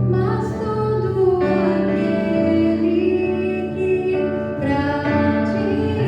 Mas todo aquele que pra ti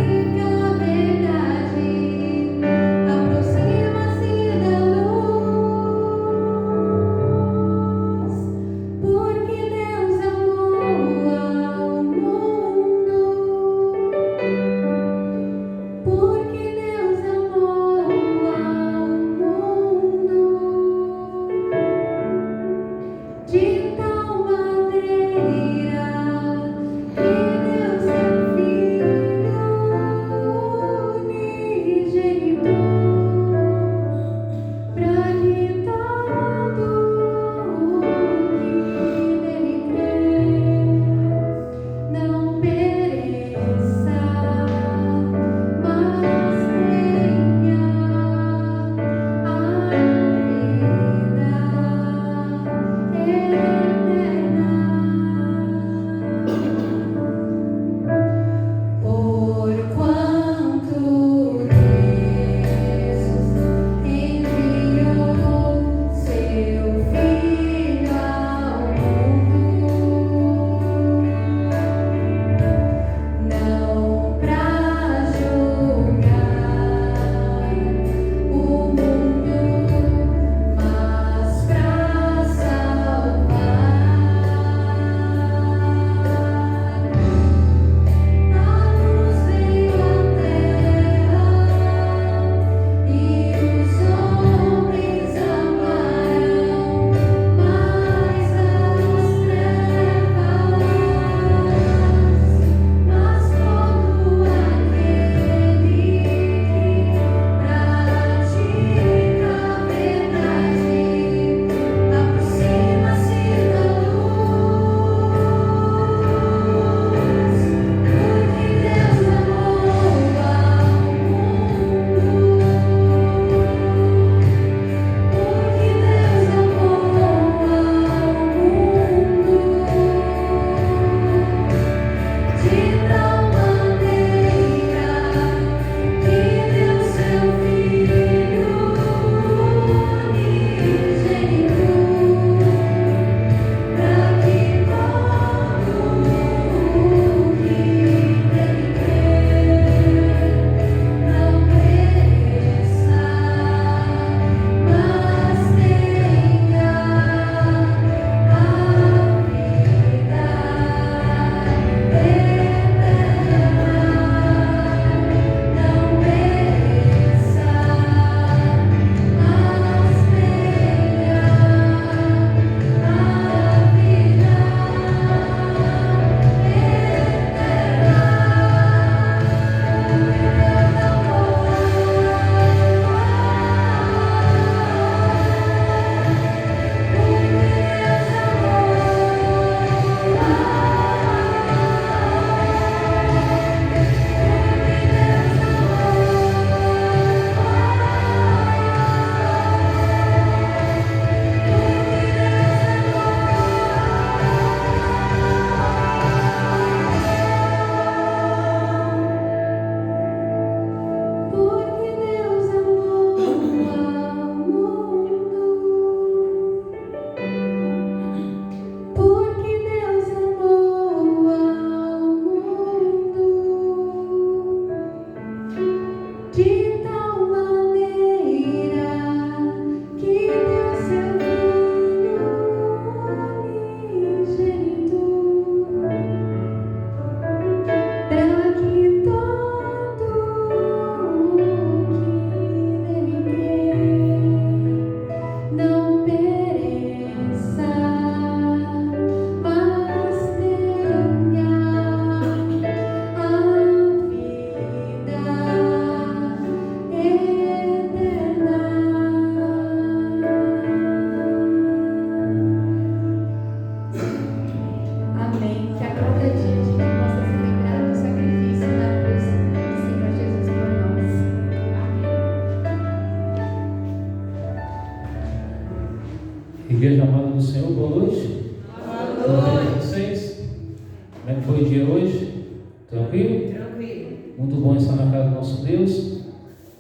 muito bom estar na casa do nosso Deus.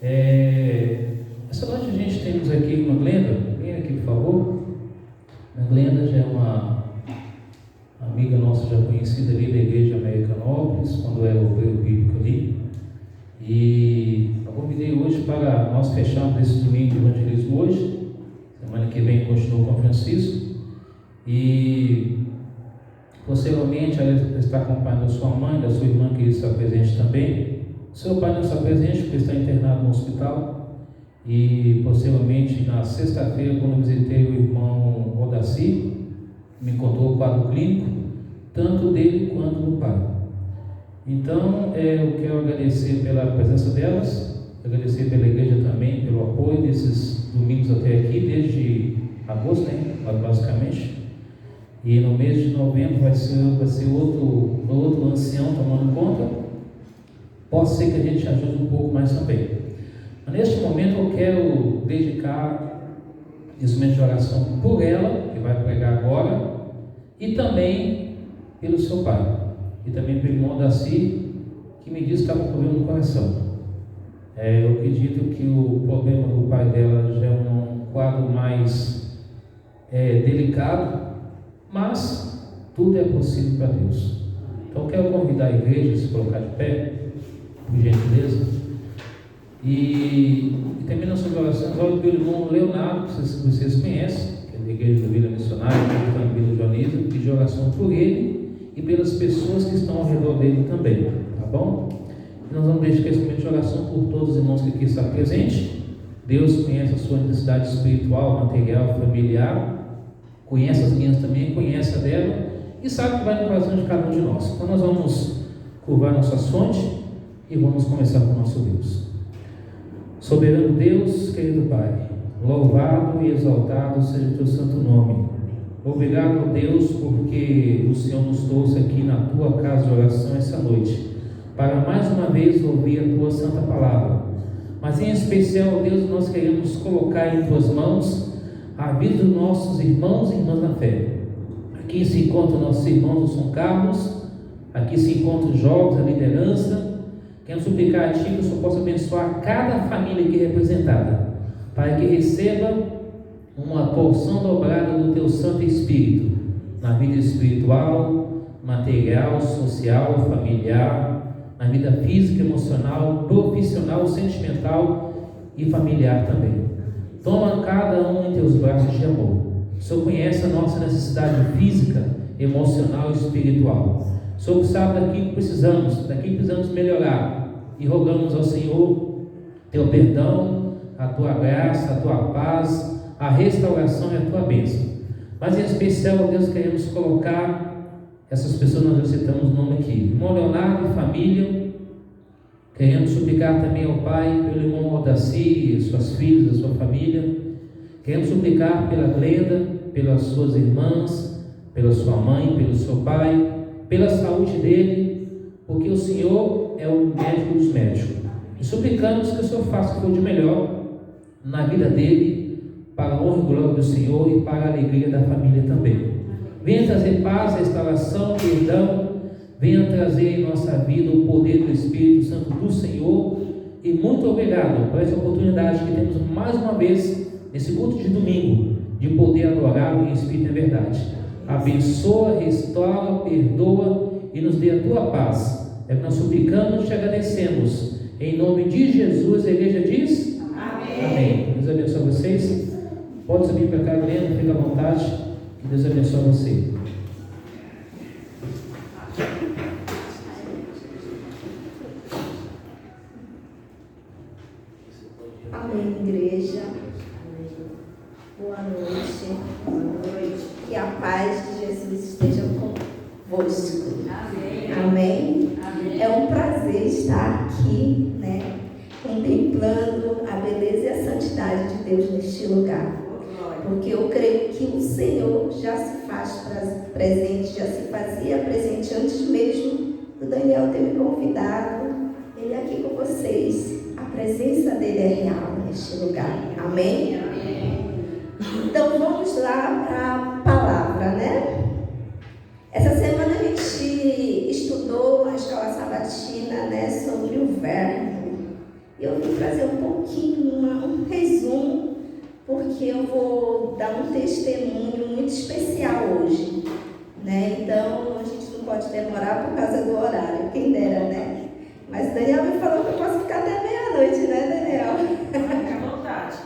Essa noite a gente temos aqui uma Glenda. Vem aqui, por favor. A Glenda já é uma amiga nossa, já conhecida ali da igreja Americanópolis, quando era o obreiro bíblico ali. E eu convidei hoje para nós fecharmos esse domingo de evangelismo hoje. Semana que vem continuo com o Francisco. E possivelmente ela está acompanhando da sua mãe, da sua irmã que está presente também. Seu pai não está presente porque está internado no hospital. E possivelmente na sexta-feira, quando eu visitei o irmão Odaci, me contou o quadro clínico, tanto dele quanto do pai. Então eu quero agradecer pela presença delas, agradecer pela igreja também, pelo apoio desses domingos até aqui, desde agosto, né, basicamente. E no mês de novembro vai ser outro ancião tomando conta. Pode ser que a gente ajude um pouco mais também. Mas neste momento eu quero dedicar esse momento de oração por ela, que vai pregar agora, e também pelo seu pai, e também pelo irmão Daci, que me disse que estava com problema no coração. Eu acredito que o problema do pai dela já é um quadro mais delicado, mas tudo é possível para Deus. Então eu quero convidar a igreja a se colocar de pé, por gentileza, e também nas suas orações, olha pelo irmão Leonardo, que vocês conhecem, que é da igreja do Vila Missionária, que está em Vila Joaniza, pedir oração por ele e pelas pessoas que estão ao redor dele também, tá bom? E nós vamos dedicar esse momento de oração por todos os irmãos que aqui estão presentes. Deus conhece a sua necessidade espiritual, material, familiar, conhece as minhas também, conhece a dela e sabe o que vai no coração de cada um de nós. Então nós vamos curvar nossas fontes e vamos começar com o nosso Deus. Soberano Deus, querido Pai, louvado e exaltado seja o teu santo nome. Obrigado, Deus, porque o Senhor nos trouxe aqui na tua casa de oração essa noite, para mais uma vez ouvir a tua santa palavra. Mas em especial, Deus, nós queremos colocar em tuas mãos a vida dos nossos irmãos e irmãs na fé. Aqui se encontram nossos irmãos do São Carlos, aqui se encontram os jovens, a liderança. Quero suplicar a Ti que o Senhor possa abençoar cada família aqui representada, para que receba uma porção dobrada do Teu Santo Espírito, na vida espiritual, material, social, familiar, na vida física, emocional, profissional, sentimental e familiar também. Toma cada um em Teus braços de amor. O Senhor conhece a nossa necessidade física, emocional e espiritual. O Senhor sabe daquilo que precisamos melhorar. E rogamos ao Senhor Teu perdão, a Tua graça, a Tua paz, a restauração e a Tua bênção. Mas em especial, Deus, queremos colocar essas pessoas, nós já citamos o nome aqui, irmão Leonardo e família. Queremos suplicar também ao Pai pelo irmão Odaci, suas filhas, a sua família. Queremos suplicar pela Glenda, pelas suas irmãs, pela sua mãe, pelo seu pai, pela saúde dele, porque o Senhor é o médico dos médicos. E suplicamos que o Senhor faça o que for de melhor na vida dele, para a honra e glória do Senhor e para a alegria da família também. Venha trazer paz, restauração, perdão. Venha trazer em nossa vida o poder do Espírito Santo do Senhor. E muito obrigado por essa oportunidade que temos mais uma vez nesse culto de domingo, de poder adorar em Espírito e em verdade. Abençoa, restaura, perdoa e nos dê a Tua paz. É que nós suplicamos e te agradecemos. Em nome de Jesus, a igreja diz: Amém. Amém. Deus abençoe vocês. Pode subir para cá, Glenda, fica à vontade. Que Deus abençoe você. Amém, igreja. Boa noite. Boa noite. Que a paz de Jesus esteja convosco. Amém. Amém. Amém. É um prazer estar aqui, contemplando a beleza e a santidade de Deus neste lugar. Porque eu creio que o Senhor já se faz presente, já se fazia presente antes mesmo do Daniel ter me convidado. Ele é aqui com vocês. A presença dele é real neste lugar. Amém? Amém. Então vamos lá para a palavra, né? Essa semana a gente estudou a escola sabatina, sobre o Eu vim trazer um pouquinho, um resumo, porque eu vou dar um testemunho muito especial hoje, né? Então, a gente não pode demorar por causa do horário, quem dera, né? Mas Daniel me falou que eu posso ficar até meia-noite, né, Daniel? Fique à vontade.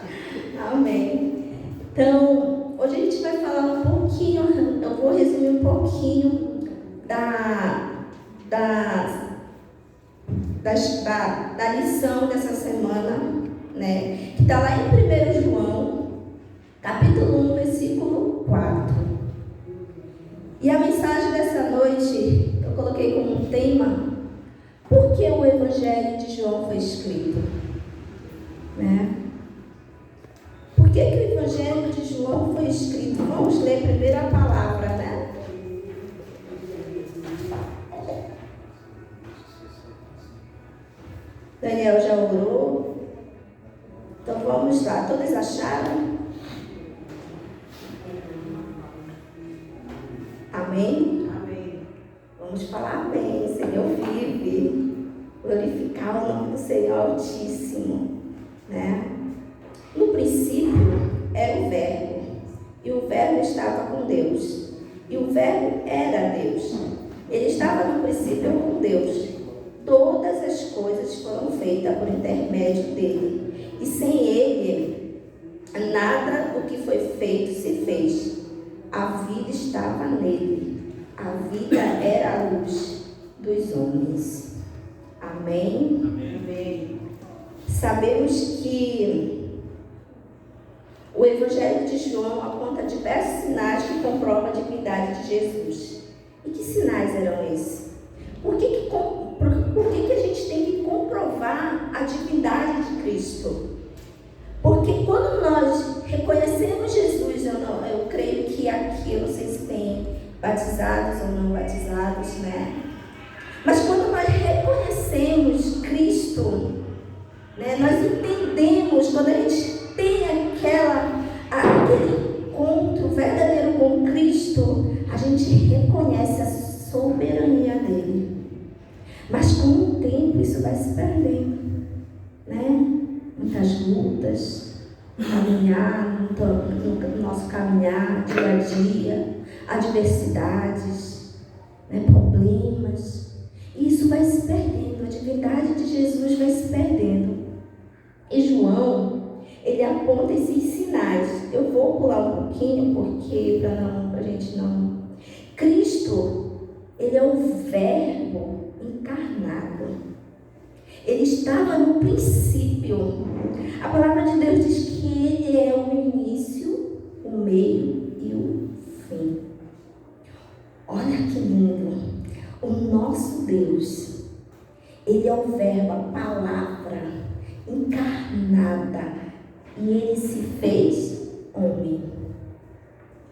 Amém. Então, hoje a gente vai falar um pouquinho, eu vou resumir um pouquinho da lição dessa semana, né? Que está lá em 1 João, capítulo 1, versículo 4. E a mensagem dessa noite, eu coloquei como um tema, por que o Evangelho de João foi escrito? Né? Por que o Evangelho de João foi escrito? Vamos ler primeiro a palavra, né? Daniel já orou. Então vamos lá. Todos acharam? Amém? Amém. Vamos falar amém. O Senhor vive. Glorificar o nome do Senhor Altíssimo. Né? No princípio era o Verbo. E o Verbo estava com Deus. E o Verbo era Deus. Ele estava no princípio com Deus. Todas as coisas foram feitas por intermédio dele. E sem ele, nada do que foi feito se fez. A vida estava nele. A vida era a luz dos homens. Amém? Amém. Sabemos que o Evangelho de João aponta diversos sinais que comprovam a divindade de Jesus. E que sinais eram esses? Por que a gente tem que comprovar a divindade de Cristo? Porque quando nós reconhecemos Jesus, eu creio que aqui, eu não sei se tem batizados ou não batizados, né? Mas quando nós reconhecemos Cristo, né, nós entendemos, quando a gente tem aquele encontro verdadeiro com Cristo, a gente reconhece a soberania dele. Mas com o tempo isso vai se perdendo, né? Muitas lutas, no nosso caminhar, dia a dia, adversidades, né? Problemas. E isso vai se perdendo, a divindade de Jesus vai se perdendo. E João, ele aponta esses sinais. Eu vou pular um pouquinho, porque para a gente não... Cristo, ele é o Verbo encarnado. Ele estava no princípio. A palavra de Deus diz que ele é o início, o meio e o fim. Olha que lindo. O nosso Deus, ele é o Verbo, a palavra encarnada. E ele se fez homem.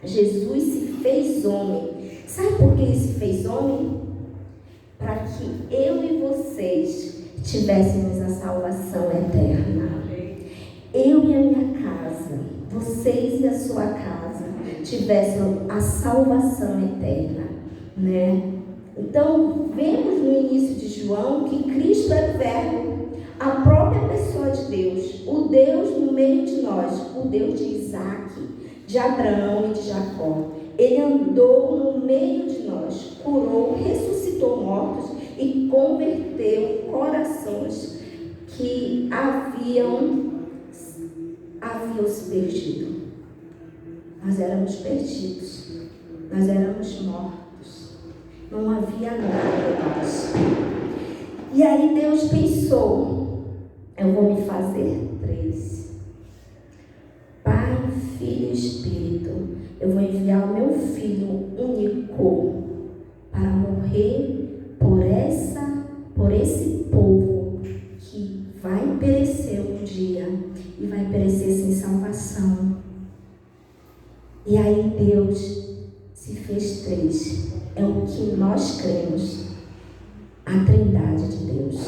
Jesus se fez homem. Sabe por que ele se fez homem? Para que eu e vocês tivéssemos a salvação eterna. Eu e a minha casa, vocês e a sua casa, tivessem a salvação eterna, né? Então, vemos no início de João que Cristo é o Verbo, a própria pessoa de Deus, o Deus no meio de nós, o Deus de Isaac, de Abraão e de Jacó. Ele andou no meio de nós, curou, ressuscitou mortos e converteu corações que haviam se perdido. Nós éramos perdidos, nós éramos mortos, não havia nada em nós. E aí Deus pensou, eu vou me fazer 3. Pai, Filho e Espírito, eu vou enviar o meu Filho único para morrer por esse povo que vai perecer um dia e vai perecer sem salvação. E aí Deus se fez 3. É o que nós cremos. A trindade de Deus,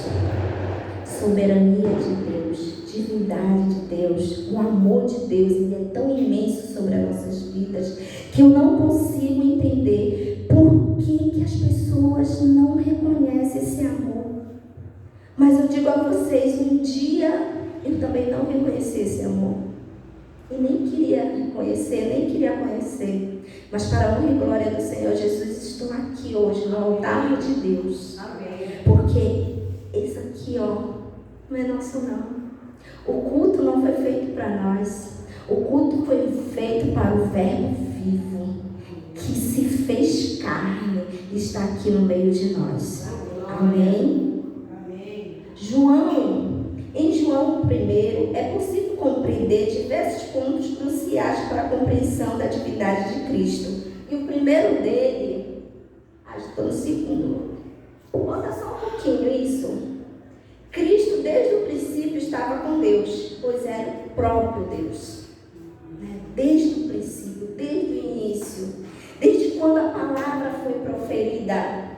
soberania de Deus, divindade de Deus, o amor de Deus, ele é tão imenso sobre as nossas vidas que eu não consigo entender por que as pessoas não reconhecem esse amor. Mas eu digo a vocês, um dia eu também não reconheci esse amor. E nem queria reconhecer, nem queria conhecer. Mas para a honra e glória do Senhor Jesus, estou aqui hoje no altar de Deus. Amém. Porque esse aqui, não é nosso não. O culto não foi feito para nós. O culto foi feito para o Verbo vivo, que se fez carne e está aqui no meio de nós. Amém? Amém. Em João 1, é possível compreender diversos pontos cruciais para a compreensão da divindade de Cristo. E o primeiro dele, estou no segundo. Bota só um pouquinho isso. Cristo desde o princípio estava com Deus, pois era o próprio Deus. Desde o princípio, desde o início, desde quando a palavra foi proferida,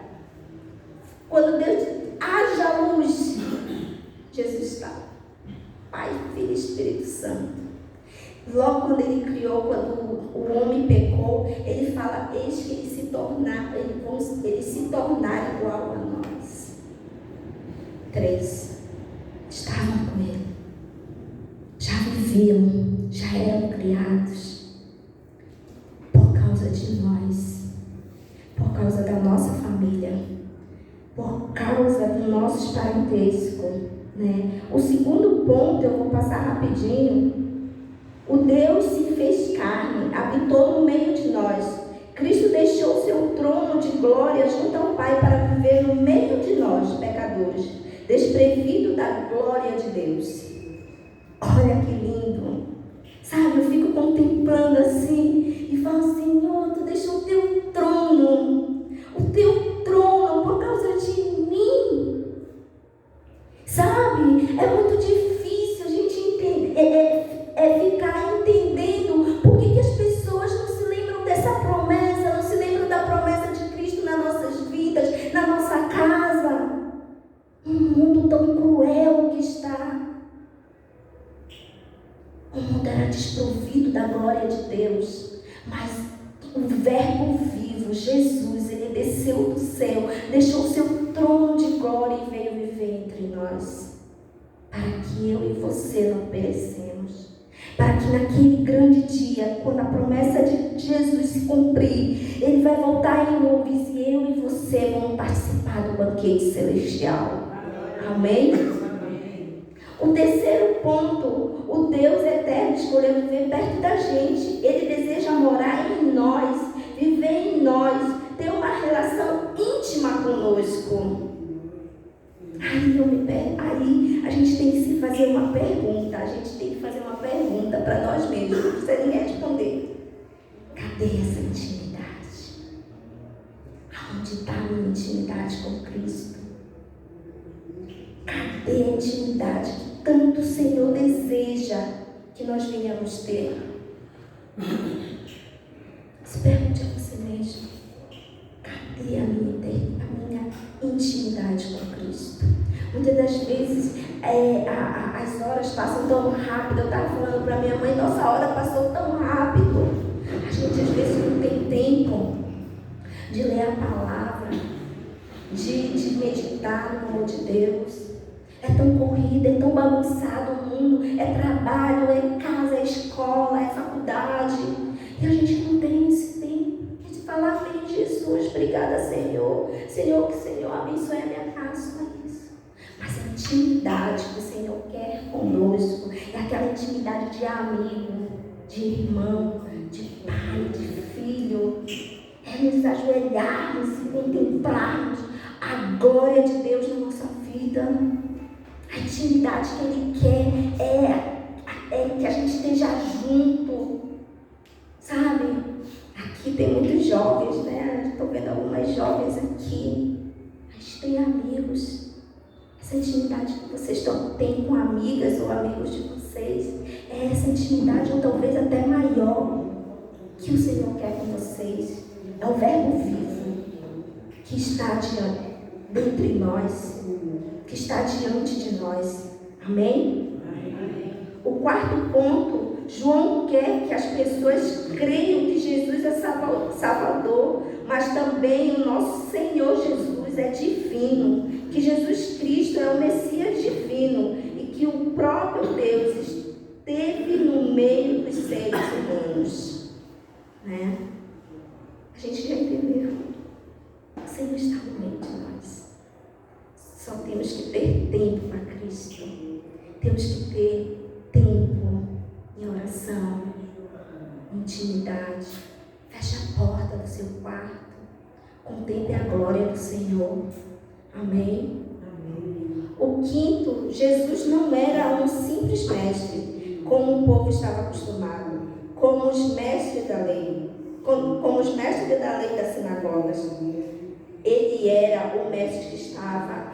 quando Deus haja luz, Jesus estava. Pai, Filho e Espírito Santo. Logo quando ele criou, quando o homem pecou, ele fala, eis que ele se tornar igual a nós. 3. Estavam com ele. Já viviam, já eram criados. Por causa de nós. Por causa da nossa família. Por causa dos nossos parentescos. O segundo ponto, eu vou passar rapidinho. O Deus se fez carne, habitou no meio de nós. Cristo deixou seu trono de glória junto ao Pai para viver no meio de nós, pecadores, desprevido da glória de Deus. Olha que lindo. Sabe, eu fico contemplando assim e falo, Senhor, Tu deixou o Teu trono por causa de mim. Sabe, é muito difícil a gente entender, ficar entendendo por que as pessoas não se lembram dessa promessa, não se lembram da promessa de Cristo nas nossas vidas, na nossa casa. Um mundo tão cruel que está. O mundo era desprovido da glória de Deus, mas o Verbo vivo, Jesus, ele desceu do céu, deixou o seu trono de glória e veio viver entre nós, para que eu e você não perecemos, para que naquele grande dia, quando a promessa de Jesus se cumprir, ele vai voltar em nuvens e eu e você vamos participar do banquete celestial. Amém? O terceiro ponto, o Deus eterno escolheu viver perto da gente. Ele deseja morar em nós, viver em nós, ter uma relação íntima conosco. Aí a gente tem que se fazer uma pergunta. A gente tem que fazer uma pergunta para nós mesmos. Não precisa nem responder. Cadê essa intimidade? Aonde está a minha intimidade com Cristo? Cadê a intimidade que tanto o Senhor deseja que nós venhamos ter? Se pergunte a você mesmo. Cadê a minha intimidade com Cristo? Muitas das vezes as horas passam tão rápido. Eu estava falando para minha mãe, nossa hora passou tão rápido. A gente às vezes não tem tempo de ler a palavra, de meditar no amor de Deus. É tão corrida, é tão bagunçado o mundo, é trabalho, é casa, é escola, é faculdade. E a gente não tem esse tempo. A gente fala, amém, Jesus, obrigada, Senhor. Senhor, que o Senhor abençoe a minha casa, só isso. Mas a intimidade que o Senhor quer conosco é aquela intimidade de amigo, de irmão, de pai, de filho. É nos ajoelharmos e contemplarmos a glória de Deus na nossa vida. A intimidade que Ele quer é que a gente esteja junto, sabe? Aqui tem muitos jovens, né? Estou vendo algumas jovens aqui. A gente tem amigos. Essa intimidade que vocês têm com amigas ou amigos de vocês é essa intimidade, ou talvez até maior, que o Senhor quer com vocês. É o Verbo vivo que está dentre nós, que está diante de nós. Amém? Amém? O quarto ponto, João quer que as pessoas creiam que Jesus é Salvador, mas também o nosso Senhor Jesus Jesus é divino, que Jesus Cristo é o Messias divino e que o próprio Deus esteve no meio dos seres humanos, né? A gente já entendeu. O Senhor está no meio de nós. Só temos que ter tempo para Cristo. Temos que ter tempo em oração, intimidade. Feche a porta do seu quarto. Contemple a glória do Senhor. Amém? Amém. O quinto, Jesus não era um simples mestre, como o povo estava acostumado, como os mestres da lei, como os mestres da lei das sinagogas. Ele era o mestre que estava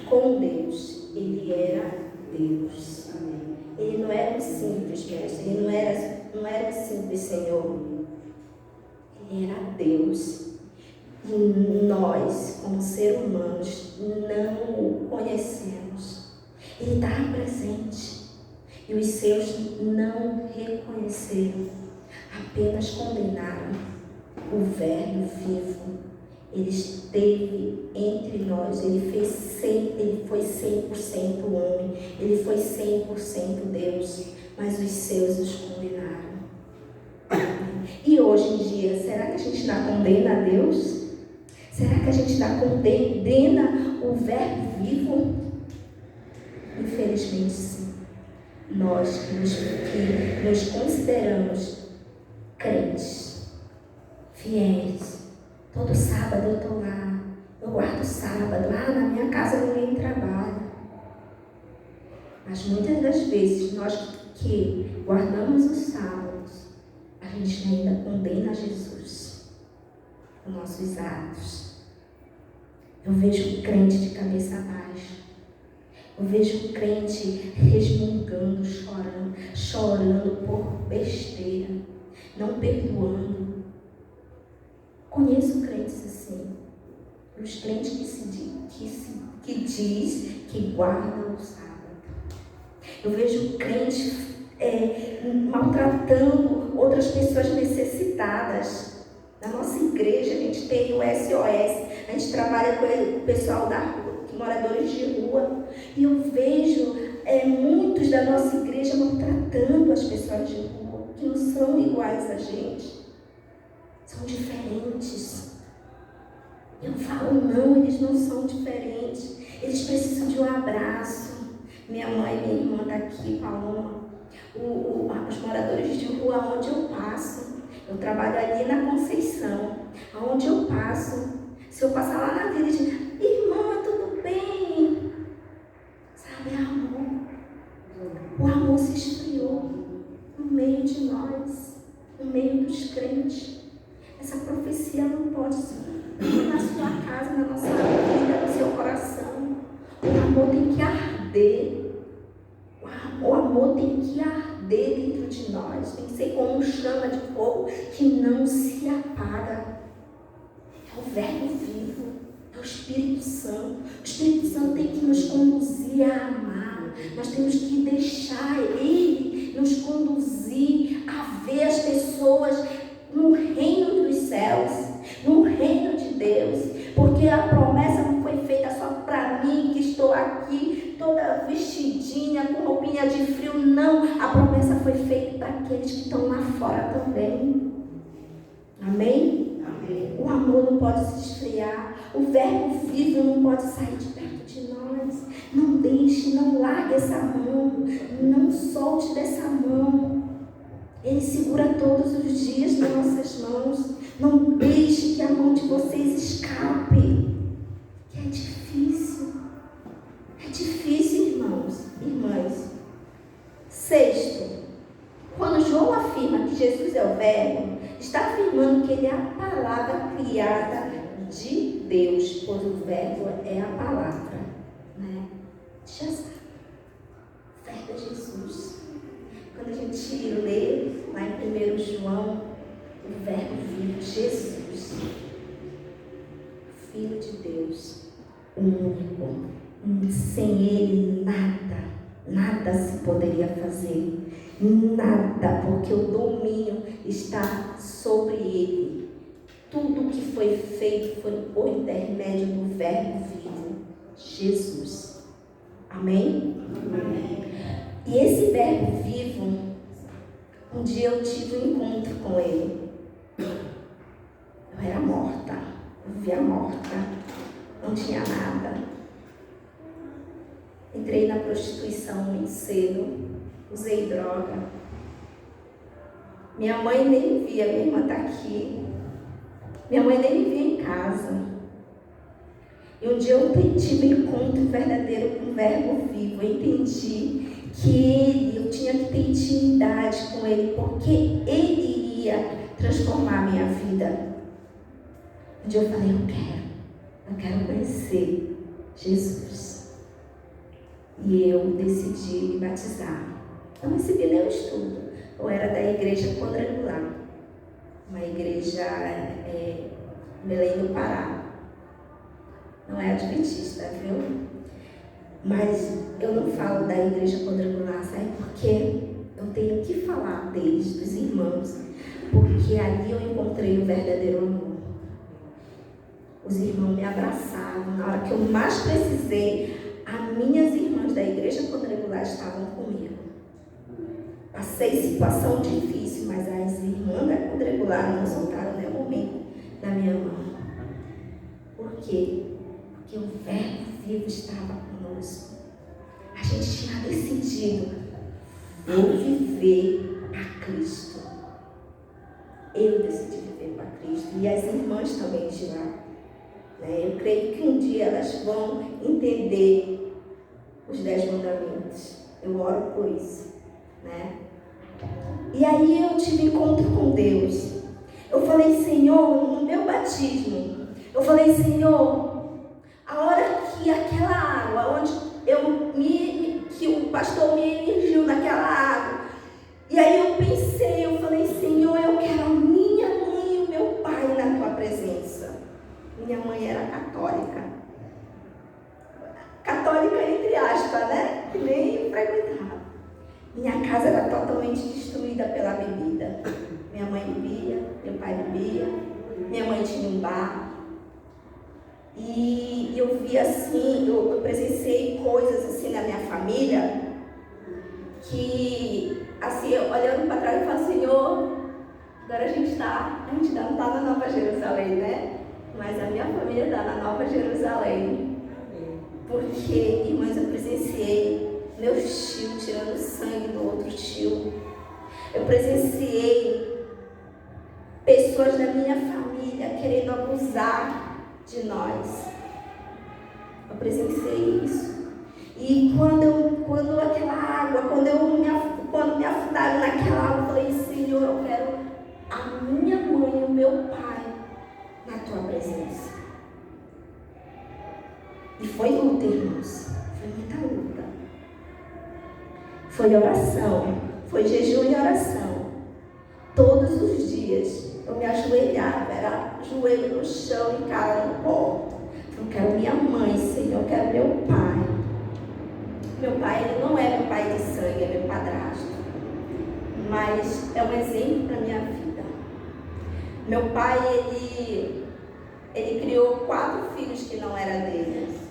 com Deus. Ele era Deus. Ele não era um simples mestre. Ele não era um simples Senhor. Ele era Deus. E nós, como seres humanos, não o conhecemos. Ele estava presente. E os seus não reconheceram. Apenas condenaram o Verbo vivo. Ele esteve entre nós, ele foi 100% homem, ele foi 100% Deus, mas os seus os condenaram. E hoje em dia, será que a gente ainda condena a Deus? Será que a gente ainda condena o Verbo vivo? Infelizmente sim. Nós que nos consideramos crentes, fiéis. Todo sábado eu estou lá, eu guardo o sábado, na minha casa ninguém trabalha. Mas muitas das vezes, nós que guardamos os sábados, a gente ainda condena Jesus, os nossos atos. Eu vejo o crente de cabeça baixa, eu vejo o crente resmungando, chorando por besteira, não perdoando. Conheço crentes assim, os crentes que diz que guardam o sábado. Eu vejo crentes maltratando outras pessoas necessitadas. Na nossa igreja a gente tem o SOS, a gente trabalha com o pessoal da rua, moradores de rua, e eu vejo muitos da nossa igreja maltratando as pessoas de rua, que não são iguais a gente. São diferentes. Eu falo, não, eles não são diferentes. Eles precisam de um abraço. Minha mãe e minha irmã está aqui, Paloma. Os moradores de rua, onde eu passo. Eu trabalho ali na Conceição. Aonde eu passo. Se eu passar lá na vila, eu digo, irmã, tudo bem? Sabe, amor. O amor se esfriou no meio de nós, no meio dos crentes. Essa profecia não pode ir na sua casa, na nossa vida, no seu coração. O amor tem que arder. O amor tem que arder dentro de nós. Tem que ser como chama de fogo que não se apaga. É o Verbo vivo. É o Espírito Santo. O Espírito Santo tem que nos conduzir a amar. Nós temos que deixar Ele nos conduzir a ver as pessoas no reino dos céus, no reino de Deus, porque a promessa não foi feita só para mim, que estou aqui toda vestidinha, com roupinha de frio, não, a promessa foi feita para aqueles que estão lá fora também. Amém? Amém. O amor não pode se esfriar, o Verbo vivo não pode sair de perto de nós. Não deixe, não largue essa mão, não solte dessa mão. Ele segura todos os dias nas nossas mãos. Não deixe que a mão de vocês escape. Que é difícil. É difícil, irmãos, irmãs. Sexto, quando João afirma que Jesus é o Verbo, está afirmando que ele é a palavra criada de Deus, pois o Verbo é a palavra, né? Já sabe. O Verbo é Jesus. Quando a gente lê lá em 1 João, o Verbo vivo, Jesus, Filho de Deus, único. Sem Ele nada se poderia fazer. Nada, porque o domínio está sobre Ele. tudo que foi feito foi por intermédio do Verbo vivo, Jesus. Amém? Amém. E esse Verbo vivo, um dia eu tive um encontro com ele. Eu era morta, eu vivia morta, não tinha nada. Entrei na prostituição muito cedo, usei droga. Minha mãe nem me via, minha irmã está aqui. Minha mãe nem me via em casa. E um dia eu tive um encontro verdadeiro com o Verbo vivo. Eu entendi que eu tinha que ter intimidade com ele, porque ele iria transformar a minha vida. Um dia eu falei, eu quero conhecer Jesus. E eu decidi me batizar. Não recebi nenhum estudo. Eu era da igreja quadrangular, uma igreja em Belém do Pará. Não é adventista, viu? Mas eu não falo da igreja quadrangular, sabe por quê? Eu tenho que falar deles, dos irmãos, porque ali eu encontrei o verdadeiro amor. Os irmãos me abraçavam. Na hora que eu mais precisei, as minhas irmãs da igreja quadrangular estavam comigo. Passei situação difícil, mas as irmãs da quadrangular não soltaram nenhum momento da minha mão. Por quê? Porque o Verbo vivo estava conosco. A gente tinha decidido, vou viver para Cristo. Eu decidi viver para Cristo. E as irmãs também de lá. Eu creio que um dia elas vão entender os 10 mandamentos. Eu oro por isso. E aí eu tive encontro com Deus. Eu falei, Senhor, no meu batismo, eu falei, Senhor, a hora que aquela água, onde que o pastor me emergiu naquela água, e aí eu pensei, eu falei, Senhor, eu quero a minha mãe e o meu pai na tua presença. Minha mãe era católica. Católica entre aspas, né? Que nem frequentava. Minha casa era totalmente destruída pela bebida. Minha mãe bebia, meu pai bebia, minha mãe tinha um bar. E eu vi assim, eu presenciei coisas assim na minha família, que assim, olhando para trás eu falo, Senhor, agora a gente não está na Nova Jerusalém, né? Mas a minha família está na Nova Jerusalém. Porque, irmãs, eu presenciei meu tio tirando sangue do outro tio. Eu presenciei pessoas da minha família querendo abusar de nós. Eu presenciei isso. E quando aquela água, quando me afundaram naquela água, eu falei, Senhor, eu quero a minha mãe e o meu pai na tua presença. E foi luta, irmãos. Foi muita luta. Foi oração. Foi jejum e oração. Todos os dias eu me ajoelhava, era joelho no chão e cara no pó. Eu quero minha mãe, Senhor, eu quero meu pai. Meu pai, ele não é meu pai de sangue, é meu padrasto. Mas é um exemplo para minha vida. Meu pai, ele criou 4 filhos que não eram dele.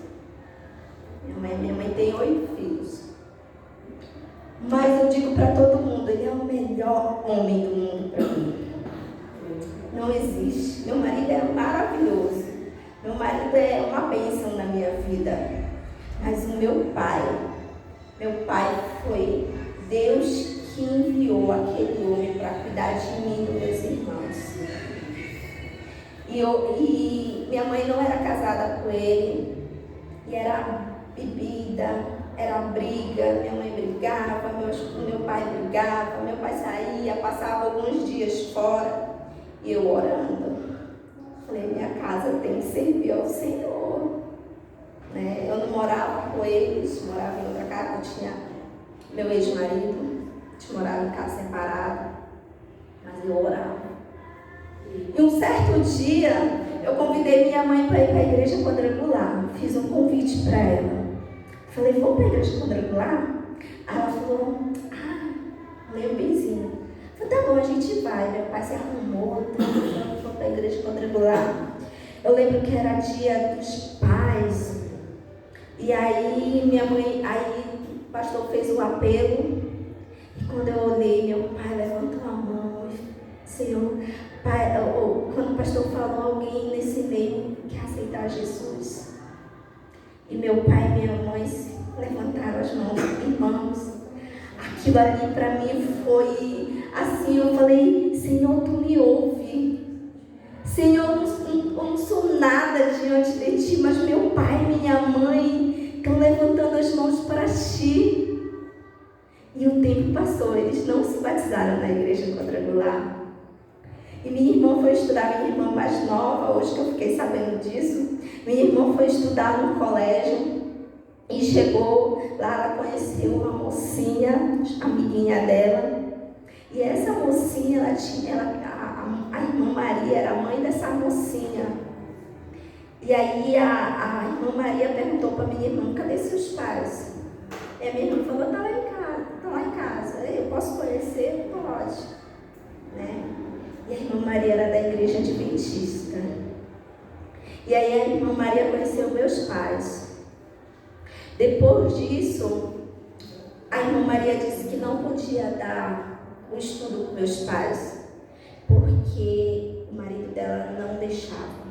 Minha mãe tem 8 filhos. Mas eu digo para todo mundo, ele é o melhor homem do mundo para mim. Não existe. Meu marido é maravilhoso. Meu marido é uma bênção na minha vida. Mas o meu pai foi Deus que enviou aquele homem para cuidar de mim e dos meus irmãos. E minha mãe não era casada com ele. E era bebida, era briga. Minha mãe brigava, meu pai brigava. Meu pai saía, passava alguns dias fora. E eu orando. Falei, minha casa tem que servir ao Senhor. Eu não morava com eles, morava em outra casa. Eu tinha meu ex-marido, a gente morava em casa separada. Mas eu orava. E um certo dia, eu convidei minha mãe para ir para a igreja quadrangular. Fiz um convite para ela. Falei, vamos para a igreja quadrangular? Aí ela falou, meio benzinho. Falei, tá bom, a gente vai. Meu pai se arrumou, falou, da igreja quadrangular. Eu lembro que era dia dos pais. E aí o pastor fez o apelo. E quando eu olhei, meu pai levantou a mão. Senhor, pai, quando o pastor falou, alguém nesse meio quer aceitar Jesus. E meu pai e minha mãe levantaram as mãos. Irmãos, aquilo ali para mim foi assim, eu falei, Senhor, tu me ouve. Senhor, eu não sou nada diante de ti, mas meu pai e minha mãe estão levantando as mãos para ti. E o tempo passou, eles não se batizaram na igreja quadrangular. E minha irmã foi estudar, minha irmã mais nova, hoje que eu fiquei sabendo disso, minha irmã foi estudar no colégio e chegou lá, ela conheceu uma mocinha, amiguinha dela. E essa mocinha, a irmã Maria era a mãe dessa mocinha. E aí a irmã Maria perguntou para minha irmã, cadê seus pais? E a minha irmã falou, tá lá em casa. Eu posso conhecer? Pode. Né? E a irmã Maria era da igreja adventista. E aí a irmã Maria conheceu meus pais. Depois disso, a irmã Maria disse que não podia dar o estudo com meus pais, porque o marido dela não deixava.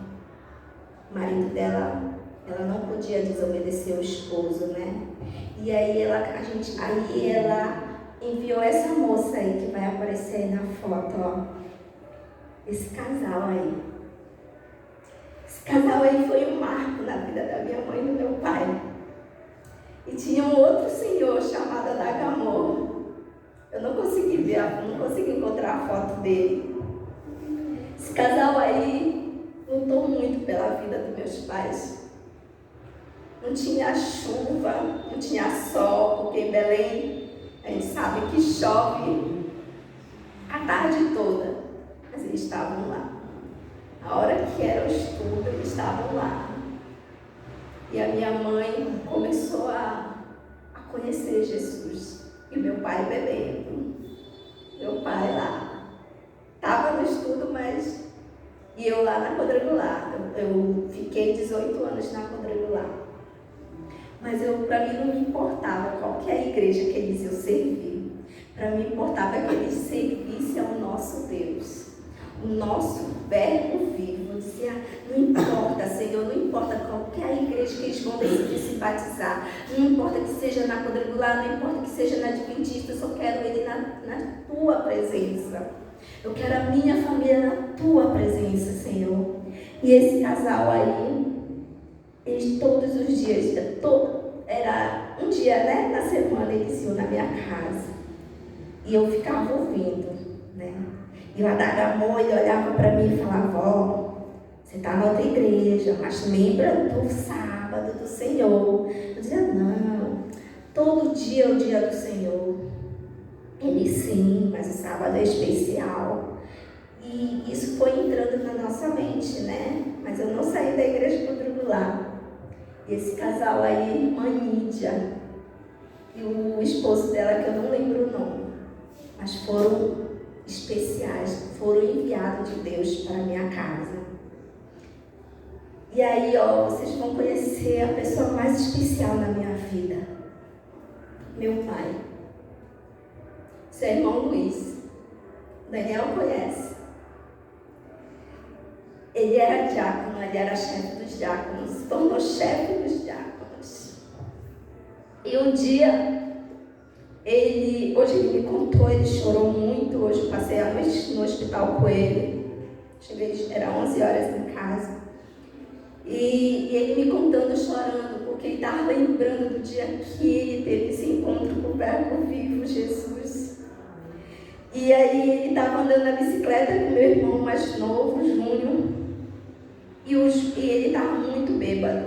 O marido dela, ela não podia desobedecer o esposo, né? E aí ela enviou essa moça aí, que vai aparecer aí na foto, ó. Esse casal aí. Esse casal aí foi um marco na vida da minha mãe e do meu pai. E tinha um outro senhor chamado Adagamor. Eu não consegui ver, não consegui encontrar a foto dele. Esse casal aí lutou muito pela vida dos meus pais. Não tinha chuva, não tinha sol, porque em Belém a gente sabe que chove a tarde toda. Mas eles estavam lá. A hora que era o estudo, eles estavam lá. E a minha mãe começou a conhecer Jesus. E meu pai bebendo. Meu pai lá. Estava no estudo, mas... E eu lá na quadrangular. Eu fiquei 18 anos na quadrangular. Mas para mim não me importava qualquer igreja que eles iam servir. Para mim importava que eles servissem ao nosso Deus. O nosso verbo vivo. Eu dizia, não importa, Senhor, não importa qualquer igreja que eles vão decidir se batizar. Não importa que seja na quadrangular, não importa que seja na adventista, eu só quero ele na tua presença. Eu quero a minha família na tua presença, Senhor. E esse casal aí, eles todos os dias, era um dia, né, na semana, eles iam na minha casa. E eu ficava ouvindo, né? E o Adagamor, ele olhava para mim e falava, ó, você está na outra igreja, mas lembra do sábado do Senhor. Eu dizia, não, todo dia é o dia do Senhor. Ele sim, mas o sábado é especial. E isso foi entrando na nossa mente, né? Mas eu não saí da igreja quadrangular. E esse casal aí, irmã Nídia, e o esposo dela, que eu não lembro o nome, mas foram especiais, foram enviados de Deus para a minha casa. E aí, ó, vocês vão conhecer a pessoa mais especial na minha vida. Meu pai. Seu irmão Luiz. Daniel conhece. Ele era diácono, ele era chefe dos diáconos, se tornou chefe dos diáconos. E um dia, hoje ele me contou, ele chorou muito, hoje eu passei a noite no hospital com ele. Cheguei, era 11 horas em casa. E ele me contando, chorando, porque ele estava lembrando do dia que ele teve esse encontro com o Verbo vivo, Jesus. E aí ele estava andando na bicicleta com meu irmão mais novo, Júnior. E ele estava muito bêbado,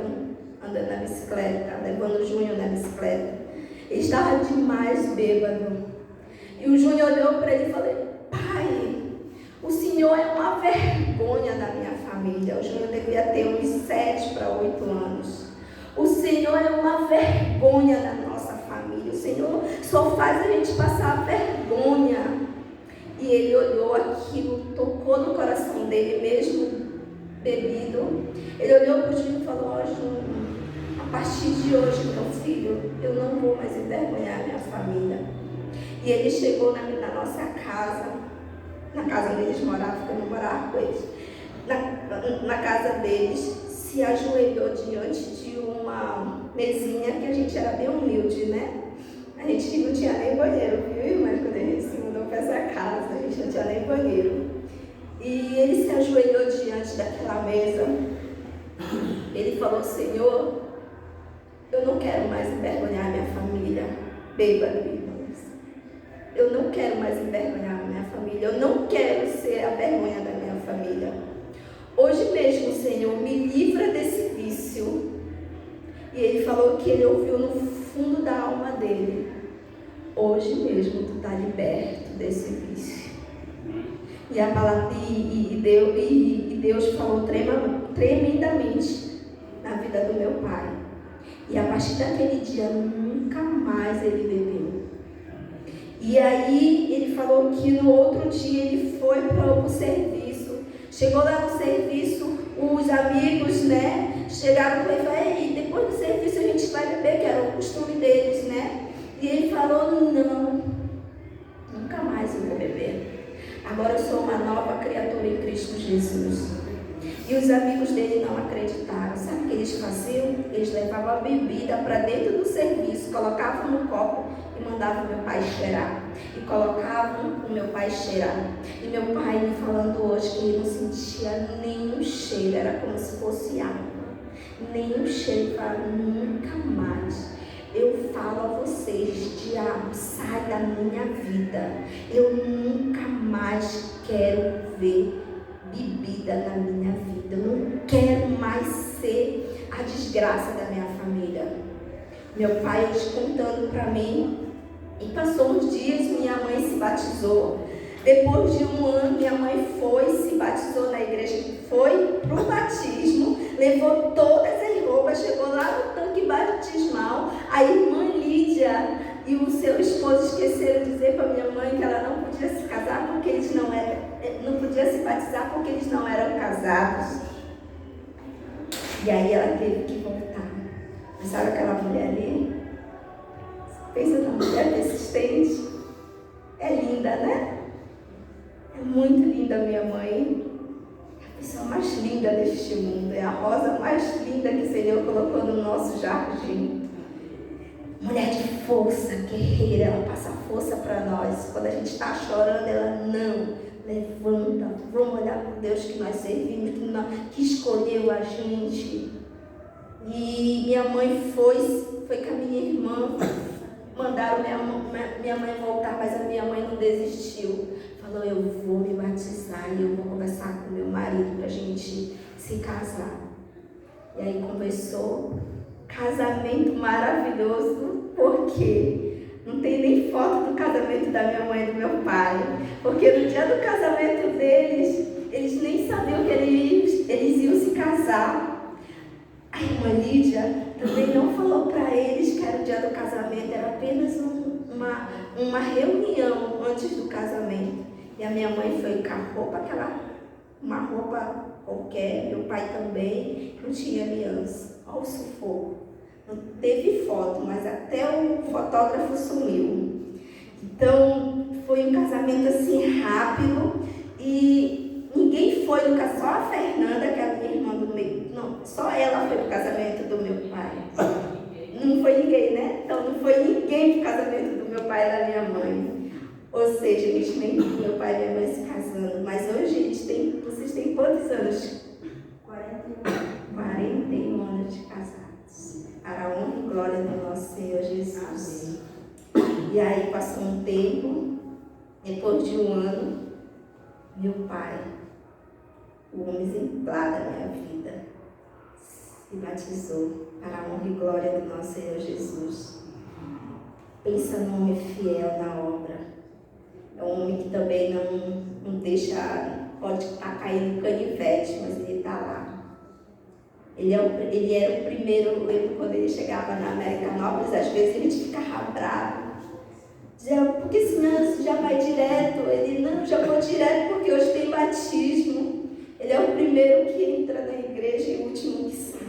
andando na bicicleta, levando o Júnior na bicicleta. Ele estava demais bêbado. E o Júnior olhou para ele e falou, pai, o senhor é uma vergonha da minha família. O Júnior devia ter uns 7 para 8 anos. O Senhor é uma vergonha da nossa família. O Senhor só faz a gente passar vergonha. E ele olhou aquilo, tocou no coração dele mesmo bebido. Ele olhou para o Júnior e falou: ó, Júnior, a partir de hoje, meu filho, eu não vou mais envergonhar minha família. E ele chegou na nossa casa, na casa onde eles moravam, porque eu não morava com eles, na casa deles, se ajoelhou diante de uma mesinha, que a gente era bem humilde, né? A gente não tinha nem banheiro, viu, irmãs? Quando a gente se mudou para essa casa, a gente não tinha nem banheiro. E ele se ajoelhou diante daquela mesa. Ele falou: Senhor, eu não quero mais envergonhar minha família. Bêbado, irmãos. Eu não quero mais envergonhar minha família. Eu não quero ser a vergonha da minha família. Hoje mesmo, Senhor, me livra desse vício. E ele falou que ele ouviu no fundo da alma dele: hoje mesmo tu está liberto desse vício. E a palavra Deus falou tremendamente na vida do meu pai. E a partir daquele dia nunca mais ele bebeu. E aí ele falou que no outro dia ele foi para o serviço. Chegou lá no serviço, os amigos, né, chegaram para ele e falaram: ei, depois do serviço a gente vai beber, que era o costume deles, né? E ele falou: não, nunca mais eu vou beber. Agora eu sou uma nova criatura em Cristo Jesus. E os amigos dele não acreditaram. Sabe o que eles faziam? Eles levavam a bebida para dentro do serviço, colocavam no copo e mandavam meu pai cheirar. E colocavam o meu pai cheirar. E meu pai me falando hoje que ele não sentia nenhum cheiro, era como se fosse água. Nenhum cheiro, para nunca mais. Eu falo a vocês: diabo, sai da minha vida. Eu nunca mais quero ver bebida na minha vida. Eu não quero mais ser a desgraça da minha família. Meu pai hoje contando para mim, e passou uns dias, minha mãe se batizou. Depois de um ano, minha mãe se batizou na igreja, foi para o batismo, levou todas as roupas, chegou lá no tanque batismal. A irmã Lídia e o seu esposo esqueceram de dizer para minha mãe que ela não podia se casar porque eles não podia se batizar porque eles não eram casados. E aí ela teve que voltar. Mas sabe aquela mulher ali? Pensa na mulher persistente. É linda, né? É muito linda minha mãe. É a pessoa mais linda deste mundo. É a rosa mais linda que o Senhor colocou no nosso jardim. Mulher de força, guerreira. Ela passa força para nós. Quando a gente está chorando, ela não. Levanta. Vamos olhar para o Deus que nós servimos, que escolheu a gente. E minha mãe foi com a minha irmã. Mandaram minha mãe voltar, mas a minha mãe não desistiu. Falou: eu vou me batizar e eu vou conversar com meu marido para a gente se casar. E aí conversou. Casamento maravilhoso, porque não tem nem foto do casamento da minha mãe e do meu pai. Porque no dia do casamento deles, eles nem sabiam que eles iam se casar. A irmã Lídia também não falou para eles que era o dia do casamento, era apenas uma reunião antes do casamento. E a minha mãe foi com a roupa, uma roupa qualquer, meu pai também, não tinha aliança. Olha o sufoco. Não teve foto, mas até o fotógrafo sumiu. Então, foi um casamento assim rápido e ninguém foi no casamento, só a Fernanda, que é a minha irmã do meio, não, só ela foi pro casamento do meu pai. Não foi ninguém, né? Então, não foi ninguém pro casamento do meu pai e da minha mãe. Ou seja, a gente nem viu meu pai e minha mãe se casando. Mas hoje, vocês têm quantos anos? 41 anos de casados. Para a honra e glória do nosso Senhor Jesus. E aí passou um tempo, depois de um ano, meu pai, o homem exemplar da minha vida, se batizou para a honra e glória do nosso Senhor Jesus. Pensa num homem fiel na obra. É um homem que também não deixa, pode estar caindo canivete, mas ele está lá. Ele era o primeiro, eu lembro quando ele chegava na Americanópolis, às vezes a gente ficava bravo. Dizia: por que esse já vai direto. Ele, não, já vou direto porque hoje tem batismo. Ele é o primeiro que entra na igreja e o último que sai.